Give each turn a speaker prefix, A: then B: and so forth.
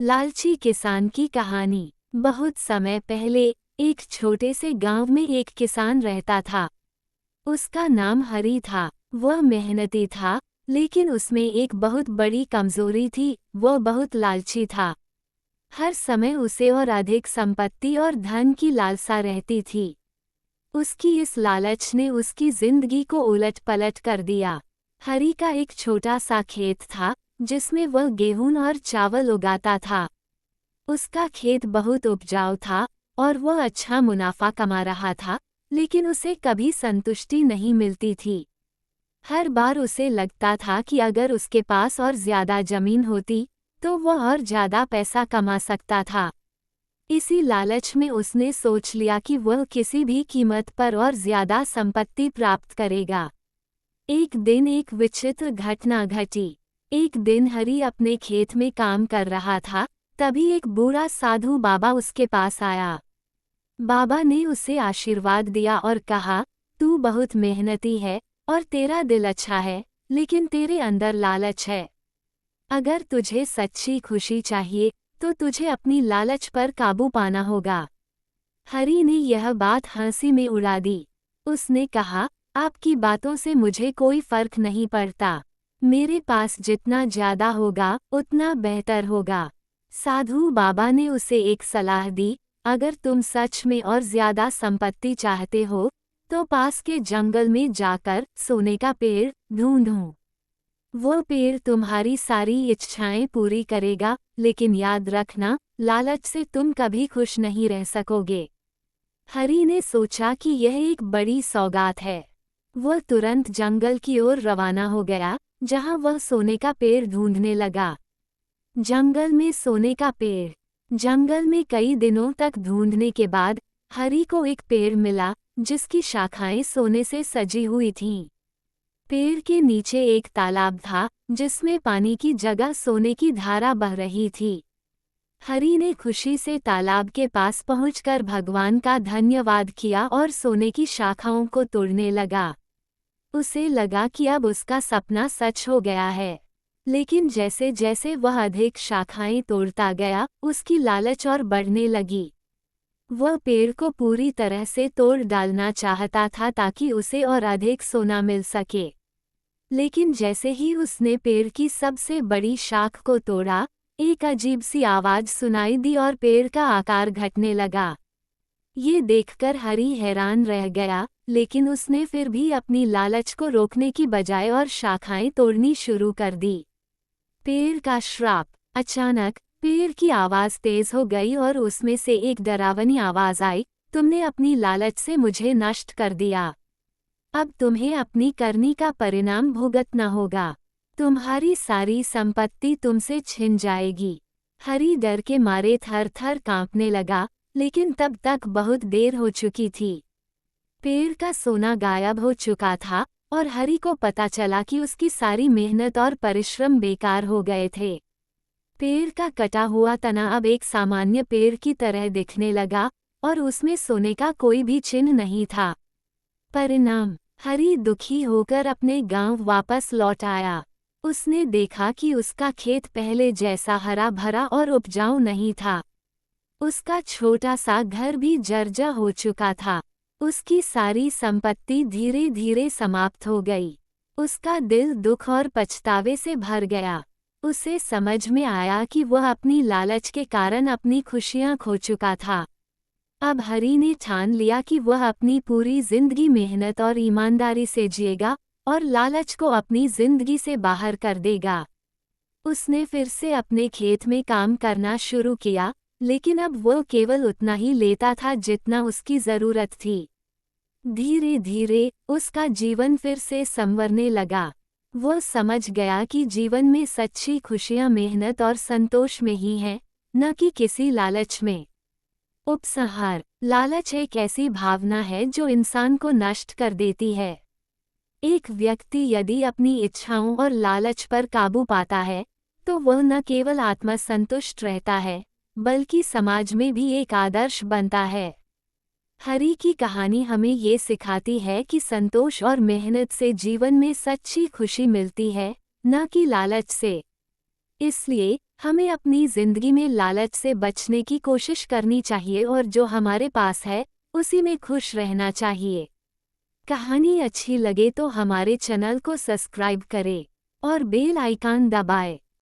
A: लालची किसान की कहानी। बहुत समय पहले एक छोटे से गांव में एक किसान रहता था। उसका नाम हरी था। वह मेहनती था, लेकिन उसमें एक बहुत बड़ी कमजोरी थी, वह बहुत लालची था। हर समय उसे और अधिक संपत्ति और धन की लालसा रहती थी। उसकी इस लालच ने उसकी जिंदगी को उलट-पलट कर दिया। हरी का एक छोटा सा खेत था, जिसमें वह गेहूं और चावल उगाता था। उसका खेत बहुत उपजाऊ था और वह अच्छा मुनाफा कमा रहा था, लेकिन उसे कभी संतुष्टि नहीं मिलती थी। हर बार उसे लगता था कि अगर उसके पास और ज्यादा जमीन होती, तो वह और ज्यादा पैसा कमा सकता था। इसी लालच में उसने सोच लिया कि वह किसी भी कीमत पर और ज्यादा संपत्ति प्राप्त करेगा। एक दिन एक विचित्र घटना घटी। एक दिन हरी अपने खेत में काम कर रहा था, तभी एक बूढ़ा साधु बाबा उसके पास आया। बाबा ने उसे आशीर्वाद दिया और कहा, तू बहुत मेहनती है और तेरा दिल अच्छा है, लेकिन तेरे अंदर लालच है। अगर तुझे सच्ची खुशी चाहिए, तो तुझे अपनी लालच पर काबू पाना होगा। हरी ने यह बात हंसी में उड़ा दी। उसने कहा, आपकी बातों से मुझे कोई फर्क नहीं पड़ता। मेरे पास जितना ज्यादा होगा, उतना बेहतर होगा। साधु बाबा ने उसे एक सलाह दी, अगर तुम सच में और ज्यादा संपत्ति चाहते हो, तो पास के जंगल में जाकर सोने का पेड़ ढूंढो। वो पेड़ तुम्हारी सारी इच्छाएं पूरी करेगा, लेकिन याद रखना, लालच से तुम कभी खुश नहीं रह सकोगे। हरी ने सोचा कि यह एक बड़ी सौगात है। वह तुरंत जंगल की ओर रवाना हो गया, जहां वह सोने का पेड़ ढूंढने लगा। जंगल में सोने का पेड़। जंगल में कई दिनों तक ढूंढने के बाद हरी को एक पेड़ मिला, जिसकी शाखाएं सोने से सजी हुई थीं। पेड़ के नीचे एक तालाब था, जिसमें पानी की जगह सोने की धारा बह रही थी। हरी ने खुशी से तालाब के पास पहुंचकर भगवान का धन्यवाद किया और सोने की शाखाओं को तोड़ने लगा। उसे लगा कि अब उसका सपना सच हो गया है। लेकिन जैसे जैसे वह अधिक शाखाएं तोड़ता गया, उसकी लालच और बढ़ने लगी। वह पेड़ को पूरी तरह से तोड़ डालना चाहता था ताकि उसे और अधिक सोना मिल सके। लेकिन जैसे ही उसने पेड़ की सबसे बड़ी शाख को तोड़ा, एक अजीब सी आवाज सुनाई दी और पेड़ का आकार घटने लगा। ये देखकर हरी हैरान रह गया, लेकिन उसने फिर भी अपनी लालच को रोकने की बजाय और शाखाएं तोड़नी शुरू कर दी। पेड़ का श्राप। अचानक पेड़ की आवाज तेज हो गई और उसमें से एक डरावनी आवाज आई, तुमने अपनी लालच से मुझे नष्ट कर दिया। अब तुम्हें अपनी करनी का परिणाम भुगतना होगा। तुम्हारी सारी संपत्ति तुमसे छिन जाएगी। हरी डर के मारे थर-थर कांपने लगा, लेकिन तब तक बहुत देर हो चुकी थी। पेड़ का सोना गायब हो चुका था और हरी को पता चला कि उसकी सारी मेहनत और परिश्रम बेकार हो गए थे। पेड़ का कटा हुआ तना अब एक सामान्य पेड़ की तरह दिखने लगा और उसमें सोने का कोई भी चिन्ह नहीं था। परिणाम, हरी दुखी होकर अपने गांव वापस लौट आया। उसने देखा कि उसका खेत पहले जैसा हरा भरा और उपजाऊ नहीं था। उसका छोटा सा घर भी जर्जर हो चुका था। उसकी सारी संपत्ति धीरे धीरे समाप्त हो गई। उसका दिल दुख और पछतावे से भर गया। उसे समझ में आया कि वह अपनी लालच के कारण अपनी खुशियां खो चुका था। अब हरी ने ठान लिया कि वह अपनी पूरी जिंदगी मेहनत और ईमानदारी से जिएगा और लालच को अपनी जिंदगी से बाहर कर देगा। उसने फिर से अपने खेत में काम करना शुरू किया, लेकिन अब वह केवल उतना ही लेता था जितना उसकी जरूरत थी। धीरे धीरे उसका जीवन फिर से संवरने लगा। वह समझ गया कि जीवन में सच्ची खुशियां मेहनत और संतोष में ही हैं, न कि किसी लालच में। उपसंहार। लालच एक ऐसी भावना है जो इंसान को नष्ट कर देती है। एक व्यक्ति यदि अपनी इच्छाओं और लालच पर काबू पाता है, तो वह न केवल आत्मसंतुष्ट रहता है, बल्कि समाज में भी एक आदर्श बनता है। हरी की कहानी हमें ये सिखाती है कि संतोष और मेहनत से जीवन में सच्ची खुशी मिलती है, न कि लालच से। इसलिए हमें अपनी जिंदगी में लालच से बचने की कोशिश करनी चाहिए और जो हमारे पास है उसी में खुश रहना चाहिए। कहानी अच्छी लगे तो हमारे चैनल को सब्सक्राइब करें और बेल आइकन दबाएं।